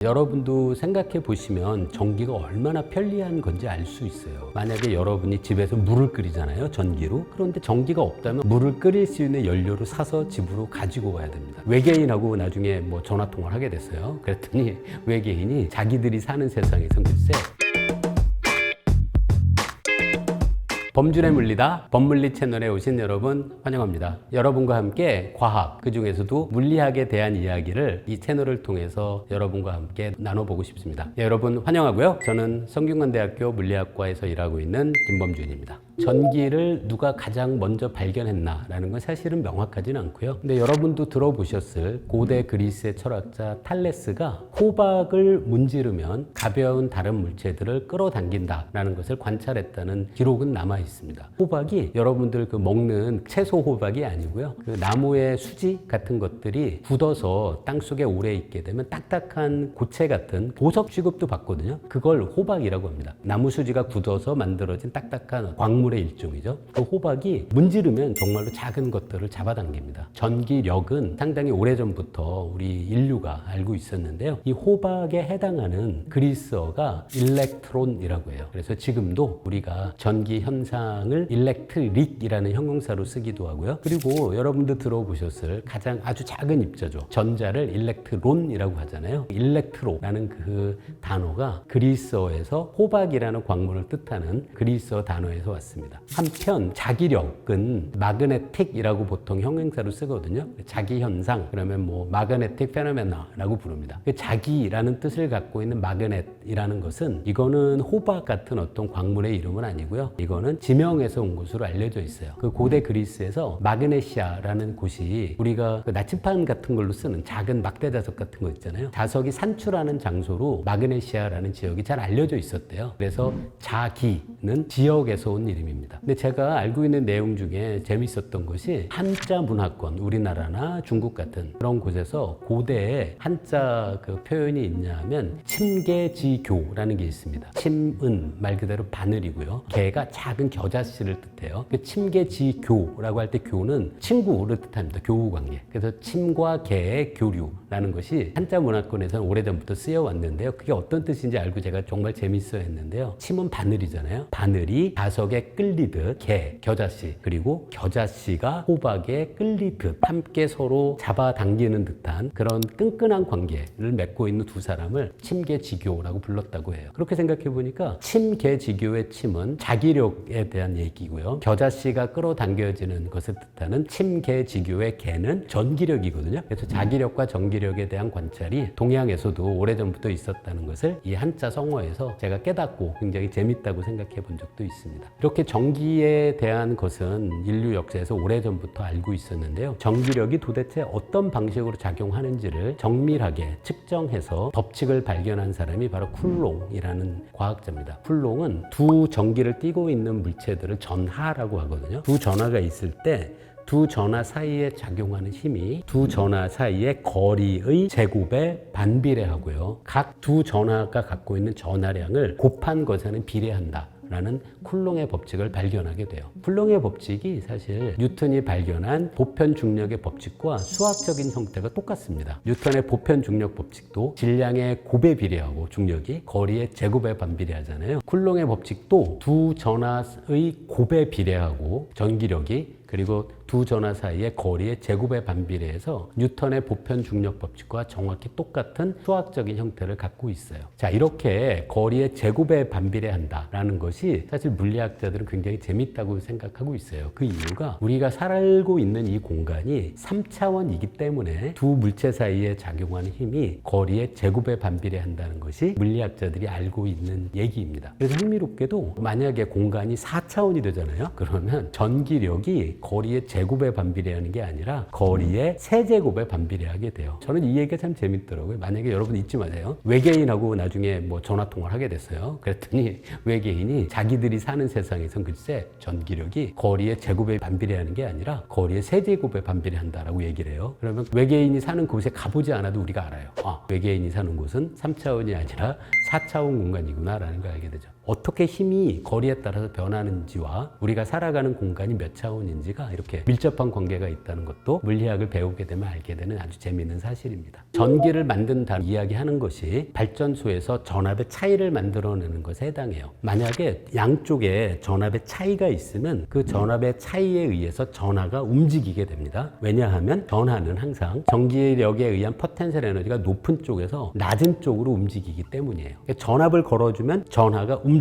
여러분도 생각해 보시면 전기가 얼마나 편리한 건지 알 수 있어요. 만약에 여러분이 집에서 물을 끓이잖아요, 전기로. 그런데 전기가 없다면 물을 끓일 수 있는 연료를 사서 집으로 가지고 와야 됩니다. 외계인하고 나중에 전화 통화를 하게 됐어요. 그랬더니 외계인이 자기들이 사는 세상에선 글쎄 범준의 물리다 범물리 채널에 오신 여러분 환영합니다. 여러분과 함께 과학, 그 중에서도 물리학에 대한 이야기를 이 채널을 통해서 여러분과 함께 나눠보고 싶습니다. 여러분 환영하고요. 저는 성균관대학교 물리학과에서 일하고 있는 김범준입니다. 전기를 누가 가장 먼저 발견했나라는 건 사실은 명확하지는 않고요. 근데 여러분도 들어보셨을 고대 그리스의 철학자 탈레스가 호박을 문지르면 가벼운 다른 물체들을 끌어당긴다라는 것을 관찰했다는 기록은 남아 있습니다. 호박이 여러분들 먹는 채소 호박이 아니고요. 그 나무의 수지 같은 것들이 굳어서 땅속에 오래 있게 되면 딱딱한 고체 같은 보석 취급도 받거든요. 그걸 호박이라고 합니다. 나무 수지가 굳어서 만들어진 딱딱한 광물 의 일종이죠. 그 호박이 문지르면 정말로 작은 것들을 잡아당깁니다. 전기력은 상당히 오래전부터 우리 인류가 알고 있었는데요. 이 호박에 해당하는 그리스어가 일렉트론이라고 해요. 그래서 지금도 우리가 전기 현상을 일렉트릭이라는 형용사로 쓰기도 하고요. 그리고 여러분도 들어보셨을 가장 아주 작은 입자죠. 전자를 일렉트론이라고 하잖아요. 일렉트로라는 그 단어가 그리스어에서 호박이라는 광물을 뜻하는 그리스어 단어에서 왔습니다. 한편 자기력은 마그네틱이라고 보통 형용사로 쓰거든요. 자기 현상 그러면 마그네틱 페노메나라고 부릅니다. 자기라는 뜻을 갖고 있는 마그넷이라는 것은 이거는 호박 같은 어떤 광물의 이름은 아니고요. 이거는 지명에서 온 것으로 알려져 있어요. 그 고대 그리스에서 마그네시아라는 곳이 우리가 그 나침반 같은 걸로 쓰는 작은 막대 자석 같은 거 있잖아요. 자석이 산출하는 장소로 마그네시아라는 지역이 잘 알려져 있었대요. 그래서 자기는 지역에서 온 이름입니다. 근데 제가 알고 있는 내용 중에 재밌었던 것이 한자 문화권, 우리나라나 중국 같은 그런 곳에서 고대에 한자 그 표현이 있냐면 침계지교라는 게 있습니다. 침은 말 그대로 바늘이고요. 개가 작은 겨자씨를 뜻해요. 그 침계지교라고 할 때 교는 친구를 뜻합니다. 교우 관계. 그래서 침과 개의 교류라는 것이 한자 문화권에서는 오래전부터 쓰여왔는데요. 그게 어떤 뜻인지 알고 제가 정말 재밌어 했는데요. 침은 바늘이잖아요. 바늘이 자석에 끌리듯 개, 겨자씨, 그리고 겨자씨가 호박에 끌리듯 함께 서로 잡아당기는 듯한 그런 끈끈한 관계를 맺고 있는 두 사람을 침계지교라고 불렀다고 해요. 그렇게 생각해 보니까 침계지교의 침은 자기력에 대한 얘기고요. 겨자씨가 끌어당겨지는 것을 뜻하는 침계지교의 개는 전기력이거든요. 그래서 자기력과 전기력에 대한 관찰이 동양에서도 오래전부터 있었다는 것을 이 한자 성어에서 제가 깨닫고 굉장히 재밌다고 생각해 본 적도 있습니다. 이렇게 전기에 대한 것은 인류 역사에서 오래전부터 알고 있었는데요. 전기력이 도대체 어떤 방식으로 작용하는지를 정밀하게 측정해서 법칙을 발견한 사람이 바로 쿨롱이라는 과학자입니다. 쿨롱은 두 전기를 띠고 있는 물체들을 전하라고 하거든요. 두 전하가 있을 때 두 전하 사이에 작용하는 힘이 두 전하 사이의 거리의 제곱에 반비례하고요. 각 두 전하가 갖고 있는 전하량을 곱한 것에는 비례한다. 라는 쿨롱의 법칙을 발견하게 돼요. 쿨롱의 법칙이 사실 뉴턴이 발견한 보편 중력의 법칙과 수학적인 형태가 똑같습니다. 뉴턴의 보편 중력 법칙도 질량의 곱에 비례하고 중력이 거리의 제곱에 반비례하잖아요. 쿨롱의 법칙도 두 전하의 곱에 비례하고 전기력이 그리고 두 전하 사이의 거리의 제곱에 반비례해서 뉴턴의 보편 중력 법칙과 정확히 똑같은 수학적인 형태를 갖고 있어요. 자, 이렇게 거리의 제곱에 반비례한다라는 것이 사실 물리학자들은 굉장히 재밌다고 생각하고 있어요. 그 이유가 우리가 살고 있는 이 공간이 3차원이기 때문에 두 물체 사이에 작용하는 힘이 거리의 제곱에 반비례한다는 것이 물리학자들이 알고 있는 얘기입니다. 그래서 흥미롭게도 만약에 공간이 4차원이 되잖아요. 그러면 전기력이 거리의 제곱에 반비례하는 게 아니라 거리의 세제곱에 반비례하게 돼요. 저는 이 얘기가 참 재밌더라고요. 만약에 여러분 잊지 마세요. 외계인하고 나중에 전화 통화를 하게 됐어요. 그랬더니 외계인이 자기들이 사는 세상에선 글쎄 전기력이 거리의 제곱에 반비례하는 게 아니라 거리의 세제곱에 반비례한다라고 얘기를 해요. 그러면 외계인이 사는 곳에 가보지 않아도 우리가 알아요. 외계인이 사는 곳은 3차원이 아니라 4차원 공간이구나 라는 걸 알게 되죠. 어떻게 힘이 거리에 따라서 변하는지와 우리가 살아가는 공간이 몇 차원인지가 이렇게 밀접한 관계가 있다는 것도 물리학을 배우게 되면 알게 되는 아주 재미있는 사실입니다. 전기를 만든다는 이야기하는 것이 발전소에서 전압의 차이를 만들어내는 것에 해당해요. 만약에 양쪽에 전압의 차이가 있으면 그 전압의 차이에 의해서 전하가 움직이게 됩니다. 왜냐하면 전하는 항상 전기력에 의한 포텐셜 에너지가 높은 쪽에서 낮은 쪽으로 움직이기 때문이에요. 전압을 걸어주면 전하가 움직입니다.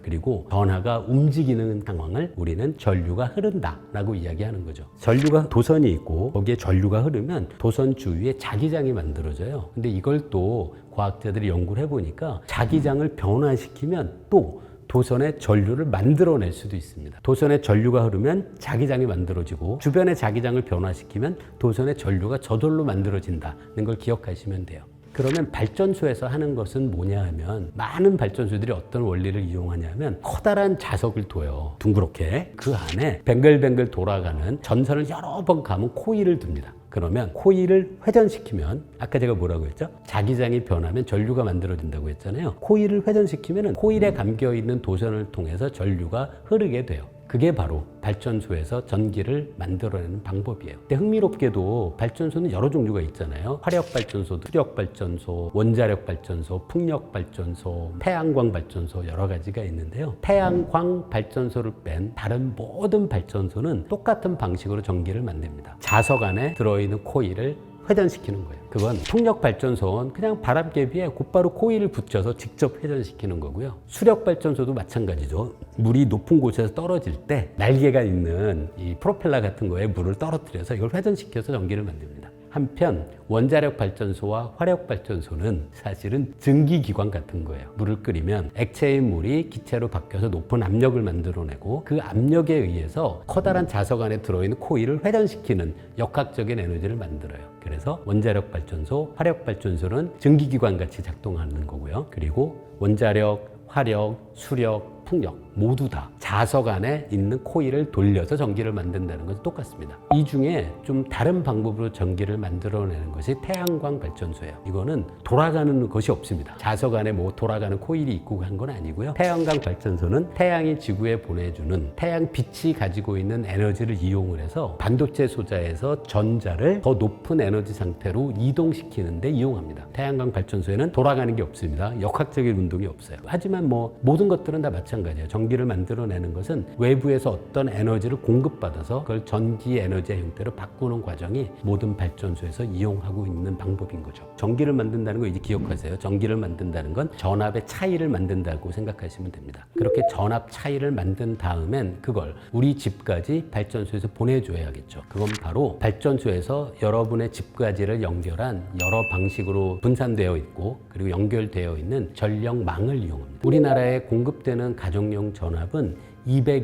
그리고 전하가 움직이는 상황을 우리는 전류가 흐른다라고 이야기하는 거죠. 전류가 도선이 있고 거기에 전류가 흐르면 도선 주위에 자기장이 만들어져요. 근데 이걸 또 과학자들이 연구를 해보니까 자기장을 변화시키면 또 도선의 전류를 만들어낼 수도 있습니다. 도선의 전류가 흐르면 자기장이 만들어지고 주변의 자기장을 변화시키면 도선의 전류가 저절로 만들어진다는 걸 기억하시면 돼요. 그러면 발전소에서 하는 것은 뭐냐 하면 많은 발전소들이 어떤 원리를 이용하냐면 커다란 자석을 둬요. 둥그렇게 그 안에 뱅글뱅글 돌아가는 전선을 여러 번 감은 코일을 둡니다. 그러면 코일을 회전시키면 아까 제가 뭐라고 했죠? 자기장이 변하면 전류가 만들어진다고 했잖아요. 코일을 회전시키면 코일에 감겨있는 도선을 통해서 전류가 흐르게 돼요. 그게 바로 발전소에서 전기를 만들어내는 방법이에요. 근데 흥미롭게도 발전소는 여러 종류가 있잖아요. 화력발전소, 수력발전소, 원자력발전소, 풍력발전소, 태양광 발전소 여러 가지가 있는데요. 태양광 발전소를 뺀 다른 모든 발전소는 똑같은 방식으로 전기를 만듭니다. 자석 안에 들어있는 코일을 회전시키는 거예요. 그건 풍력발전소는 그냥 바람개비에 곧바로 코일을 붙여서 직접 회전시키는 거고요. 수력발전소도 마찬가지죠. 물이 높은 곳에서 떨어질 때 날개가 있는 이 프로펠러 같은 거에 물을 떨어뜨려서 이걸 회전시켜서 전기를 만듭니다. 한편 원자력 발전소와 화력 발전소는 사실은 증기기관 같은 거예요. 물을 끓이면 액체인 물이 기체로 바뀌어서 높은 압력을 만들어내고 그 압력에 의해서 커다란 자석 안에 들어있는 코일을 회전시키는 역학적인 에너지를 만들어요. 그래서 원자력 발전소, 화력 발전소는 증기기관 같이 작동하는 거고요. 그리고 원자력, 화력, 수력, 풍력 모두 다 자석 안에 있는 코일을 돌려서 전기를 만든다는 것은 똑같습니다. 이 중에 좀 다른 방법으로 전기를 만들어내는 것이 태양광 발전소예요. 이거는 돌아가는 것이 없습니다. 자석 안에 뭐 돌아가는 코일이 있고 한 건 아니고요. 태양광 발전소는 태양이 지구에 보내주는 태양 빛이 가지고 있는 에너지를 이용을 해서 반도체 소자에서 전자를 더 높은 에너지 상태로 이동시키는 데 이용합니다. 태양광 발전소에는 돌아가는 게 없습니다. 역학적인 운동이 없어요. 하지만 뭐 모든 것들은 다 마찬가지예요. 전기를 만들어내는 것은 외부에서 어떤 에너지를 공급받아서 그걸 전기 에너지의 형태로 바꾸는 과정이 모든 발전소에서 이용하고 있는 방법인 거죠. 전기를 만든다는 거 이제 기억하세요. 전기를 만든다는 건 전압의 차이를 만든다고 생각하시면 됩니다. 그렇게 전압 차이를 만든 다음엔 그걸 우리 집까지 발전소에서 보내줘야겠죠. 그건 바로 발전소에서 여러분의 집까지를 연결한 여러 방식으로 분산되어 있고 그리고 연결되어 있는 전력망을 이용합니다. 우리나라에 공급되는 가정용 전압은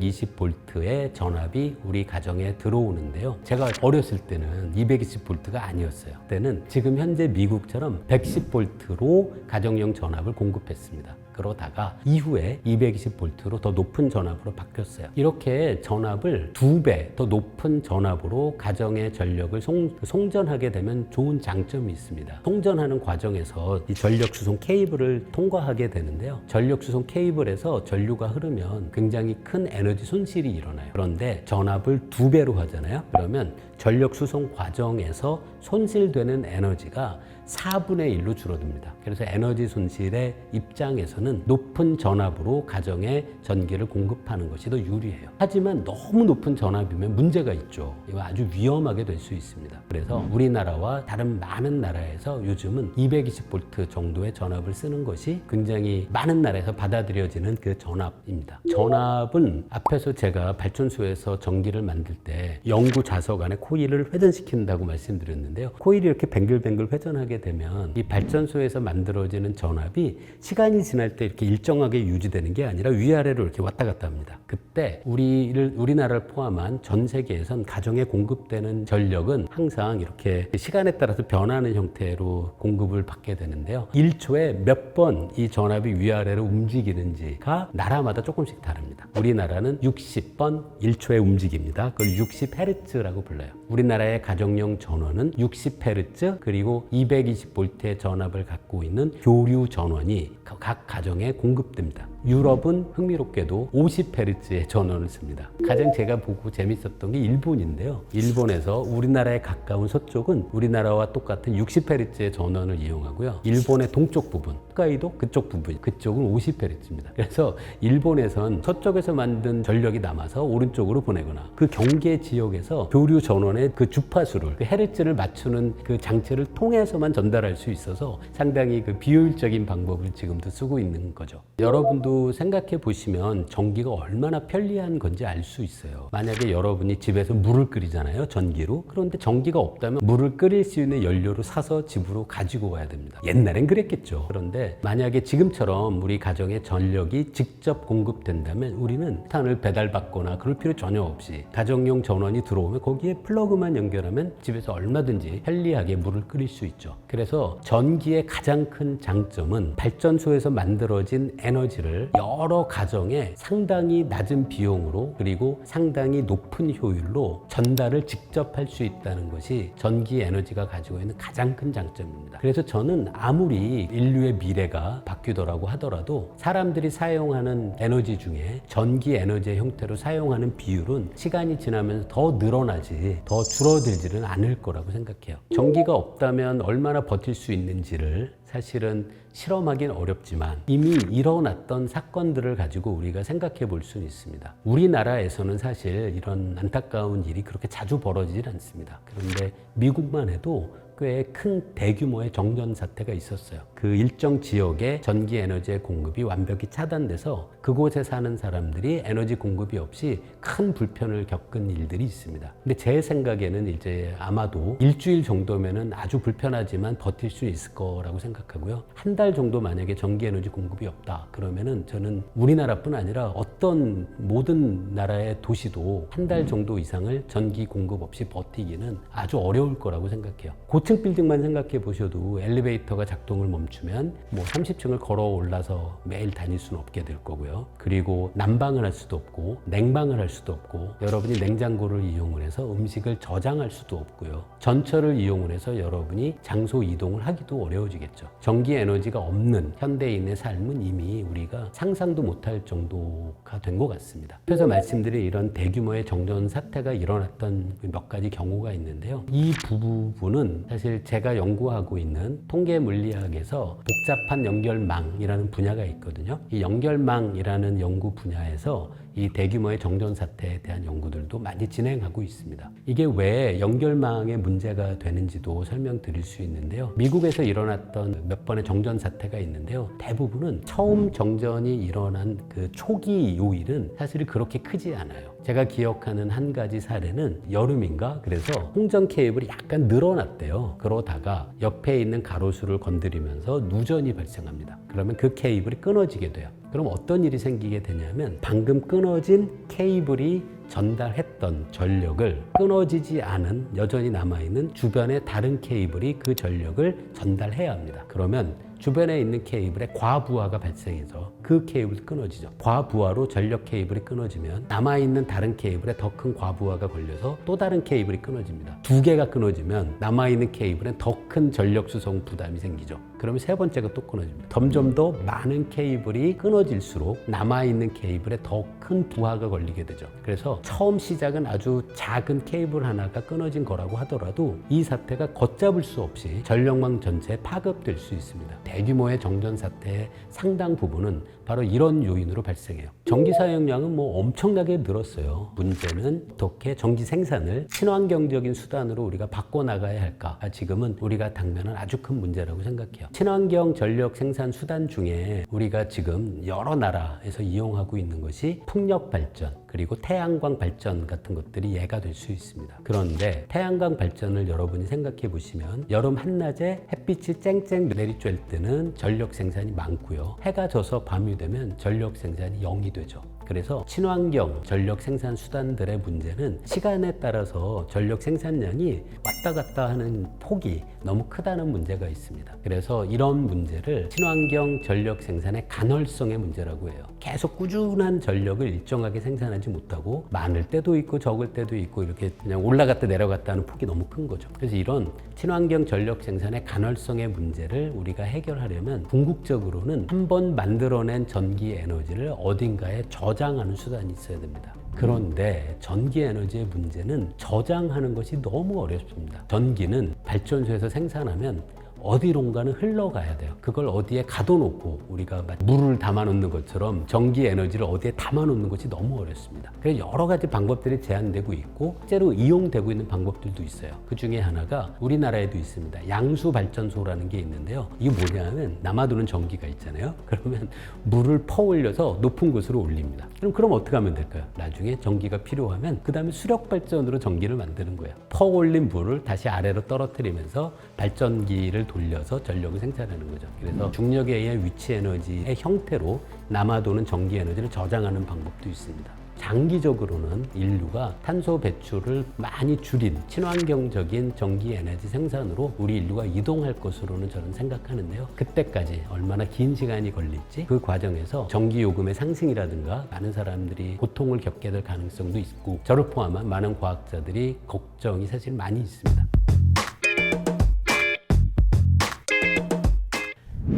220V의 전압이 우리 가정에 들어오는데요. 제가 어렸을 때는 220V가 아니었어요. 그때는 지금 현재 미국처럼 110V로 가정용 전압을 공급했습니다. 그러다가 이후에 220V로 더 높은 전압으로 바뀌었어요. 이렇게 전압을 2배 더 높은 전압으로 가정의 전력을 송전하게 되면 좋은 장점이 있습니다. 송전하는 과정에서 이 전력 수송 케이블을 통과하게 되는데요. 전력 수송 케이블에서 전류가 흐르면 굉장히 큰 에너지 손실이 일어나요. 그런데 전압을 2배로 하잖아요. 그러면 전력 수송 과정에서 손실되는 에너지가 4분의 1로 줄어듭니다. 그래서 에너지 손실의 입장에서는 높은 전압으로 가정에 전기를 공급하는 것이 더 유리해요. 하지만 너무 높은 전압이면 문제가 있죠. 이거 아주 위험하게 될 수 있습니다. 그래서 우리나라와 다른 많은 나라에서 요즘은 220V 정도의 전압을 쓰는 것이 굉장히 많은 나라에서 받아들여지는 그 전압입니다. 전압은 앞에서 제가 발전소에서 전기를 만들 때 영구 자석 안에 코일을 회전시킨다고 말씀드렸는데요. 코일이 이렇게 뱅글뱅글 회전하게 되면 이 발전소에서 만들어지는 전압이 시간이 지날 때 이렇게 일정하게 유지되는 게 아니라 위아래로 이렇게 왔다 갔다 합니다. 그때 우리나라를 포함한 전 세계에선 가정에 공급되는 전력은 항상 이렇게 시간에 따라서 변하는 형태로 공급을 받게 되는데요. 1초에 몇 번 이 전압이 위아래로 움직이는지가 나라마다 조금씩 다릅니다. 우리나라는 60번 1초에 움직입니다. 그걸 60Hz라고 불러요. 우리나라의 가정용 전원은 60Hz 그리고 220V의 전압을 갖고 있는 교류 전원이 각 가정에 공급됩니다. 유럽은 흥미롭게도 50Hz의 전원을 씁니다. 가장 제가 보고 재밌었던 게 일본인데요. 일본에서 우리나라에 가까운 서쪽은 우리나라와 똑같은 60Hz의 전원을 이용하고요. 일본의 동쪽 부분, 홋카이도 그쪽은 50Hz입니다. 그래서 일본에선 서쪽에서 만든 전력이 남아서 오른쪽으로 보내거나 그 경계 지역에서 교류 전원의 그 주파수를, 그 헤르츠를 맞추는 그 장치를 통해서만 전달할 수 있어서 상당히 그 비효율적인 방법을 지금도 쓰고 있는 거죠. 여러분도 생각해 보시면 전기가 얼마나 편리한 건지 알 수 있어요. 만약에 여러분이 집에서 물을 끓이잖아요, 전기로. 그런데 전기가 없다면 물을 끓일 수 있는 연료를 사서 집으로 가지고 와야 됩니다. 옛날엔 그랬겠죠. 그런데 만약에 지금처럼 우리 가정에 전력이 직접 공급된다면 우리는 탄을 배달받거나 그럴 필요 전혀 없이 가정용 전원이 들어오면 거기에 플러그만 연결하면 집에서 얼마든지 편리하게 물을 끓일 수 있죠. 그래서 전기의 가장 큰 장점은 발전소에서 만들어진 에너지를 여러 가정에 상당히 낮은 비용으로 그리고 상당히 높은 효율로 전달을 직접 할 수 있다는 것이 전기 에너지가 가지고 있는 가장 큰 장점입니다. 그래서 저는 아무리 인류의 미래가 바뀌더라고 하더라도 사람들이 사용하는 에너지 중에 전기 에너지의 형태로 사용하는 비율은 시간이 지나면서 더 늘어나지 더 줄어들지는 않을 거라고 생각해요. 전기가 없다면 얼마나 버틸 수 있는지를 사실은 실험하기는 어렵지만 이미 일어났던 사건들을 가지고 우리가 생각해 볼 수는 있습니다. 우리나라에서는 사실 이런 안타까운 일이 그렇게 자주 벌어지질 않습니다. 그런데 미국만 해도 꽤 큰 대규모의 정전 사태가 있었어요. 그 일정 지역의 전기 에너지의 공급이 완벽히 차단돼서 그곳에 사는 사람들이 에너지 공급이 없이 큰 불편을 겪은 일들이 있습니다. 근데 제 생각에는 이제 아마도 일주일 정도면은 아주 불편하지만 버틸 수 있을 거라고 생각하고요. 한 달 정도 만약에 전기 에너지 공급이 없다 그러면은 저는 우리나라뿐 아니라 어떤 모든 나라의 도시도 한 달 정도 이상을 전기 공급 없이 버티기는 아주 어려울 거라고 생각해요. 고층 빌딩만 생각해 보셔도 엘리베이터가 작동을 멈추면 뭐 30층을 걸어 올라서 매일 다닐 수는 없게 될 거고요. 그리고 난방을 할 수도 없고 냉방을 할 수도 없고 여러분이 냉장고를 이용을 해서 음식을 저장할 수도 없고요. 전철을 이용을 해서 여러분이 장소 이동을 하기도 어려워지겠죠. 전기 에너지가 없는 현대인의 삶은 이미 우리가 상상도 못할 정도가 된 것 같습니다. 그래서 말씀드린 이런 대규모의 정전 사태가 일어났던 몇 가지 경우가 있는데요. 이 부분은 사실 제가 연구하고 있는 통계 물리학에서 복잡한 연결망이라는 분야가 있거든요. 이 연결망이라는 연구 분야에서 이 대규모의 정전 사태에 대한 연구들도 많이 진행하고 있습니다. 이게 왜 연결망의 문제가 되는지도 설명드릴 수 있는데요. 미국에서 일어났던 몇 번의 정전 사태가 있는데요. 대부분은 처음 정전이 일어난 그 초기 요일은 사실 그렇게 크지 않아요. 제가 기억하는 한 가지 사례는 여름인가 그래서 홍전 케이블이 약간 늘어났대요. 그러다가 옆에 있는 가로수를 건드리면서 누전이 발생합니다. 그러면 그 케이블이 끊어지게 돼요. 그럼 어떤 일이 생기게 되냐면 방금 끊어진 케이블이 전달했던 전력을 끊어지지 않은 여전히 남아있는 주변의 다른 케이블이 그 전력을 전달해야 합니다. 그러면 주변에 있는 케이블에 과부하가 발생해서 그 케이블이 끊어지죠. 과부하로 전력 케이블이 끊어지면 남아있는 다른 케이블에 더 큰 과부하가 걸려서 또 다른 케이블이 끊어집니다. 두 개가 끊어지면 남아있는 케이블에 더 큰 전력 수송 부담이 생기죠. 그러면 세 번째가 또 끊어집니다. 점점 더 많은 케이블이 끊어질수록 남아있는 케이블에 더 큰 부하가 걸리게 되죠. 그래서 처음 시작은 아주 작은 케이블 하나가 끊어진 거라고 하더라도 이 사태가 걷잡을 수 없이 전력망 전체에 파급될 수 있습니다. 대규모의 정전 사태의 상당 부분은 바로 이런 요인으로 발생해요. 전기 사용량은 뭐 엄청나게 늘었어요. 문제는 어떻게 전기 생산을 친환경적인 수단으로 우리가 바꿔나가야 할까? 지금은 우리가 당면한 아주 큰 문제라고 생각해요. 친환경 전력 생산 수단 중에 우리가 지금 여러 나라에서 이용하고 있는 것이 풍력 발전 그리고 태양광 발전 같은 것들이 예가 될 수 있습니다. 그런데 태양광 발전을 여러분이 생각해 보시면 여름 한낮에 햇빛이 쨍쨍 내리쬐을 때는 전력 생산이 많고요. 해가 져서 밤이 되면 전력 생산이 0이 되죠. 그래서 친환경 전력 생산 수단들의 문제는 시간에 따라서 전력 생산량이 왔다 갔다 하는 폭이 너무 크다는 문제가 있습니다. 그래서 이런 문제를 친환경 전력 생산의 간헐성의 문제라고 해요. 계속 꾸준한 전력을 일정하게 생산하지 못하고 많을 때도 있고 적을 때도 있고 이렇게 그냥 올라갔다 내려갔다 하는 폭이 너무 큰 거죠. 그래서 이런 친환경 전력 생산의 간헐성의 문제를 우리가 해결하려면 궁극적으로는 한번 만들어낸 전기 에너지를 어딘가에 저장하는 수단이 있어야 됩니다. 그런데 전기 에너지의 문제는 저장하는 것이 너무 어렵습니다. 전기는 발전소에서 생산하면 어디론가는 흘러가야 돼요. 그걸 어디에 가둬놓고 우리가 물을 담아놓는 것처럼 전기 에너지를 어디에 담아놓는 것이 너무 어렵습니다. 그래서 여러 가지 방법들이 제한되고 있고 실제로 이용되고 있는 방법들도 있어요. 그 중에 하나가 우리나라에도 있습니다. 양수 발전소라는 게 있는데요. 이게 뭐냐면 남아도는 전기가 있잖아요. 그러면 물을 퍼올려서 높은 곳으로 올립니다. 그럼 어떻게 하면 될까요? 나중에 전기가 필요하면 그 다음에 수력 발전으로 전기를 만드는 거예요. 퍼올린 물을 다시 아래로 떨어뜨리면서 발전기를 돌려서 전력을 생산하는 거죠. 그래서 중력에 의해 위치 에너지의 형태로 남아도는 전기 에너지를 저장하는 방법도 있습니다. 장기적으로는 인류가 탄소 배출을 많이 줄인 친환경적인 전기 에너지 생산으로 우리 인류가 이동할 것으로는 저는 생각하는데요. 그때까지 얼마나 긴 시간이 걸릴지 그 과정에서 전기 요금의 상승이라든가 많은 사람들이 고통을 겪게 될 가능성도 있고 저를 포함한 많은 과학자들이 걱정이 사실 많이 있습니다.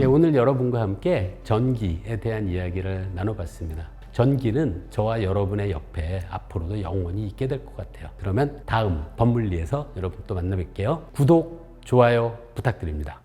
예, 오늘 여러분과 함께 전기에 대한 이야기를 나눠봤습니다. 전기는 저와 여러분의 옆에 앞으로도 영원히 있게 될 것 같아요. 그러면 다음 법문리에서 여러분 또 만나 뵐게요. 구독, 좋아요 부탁드립니다.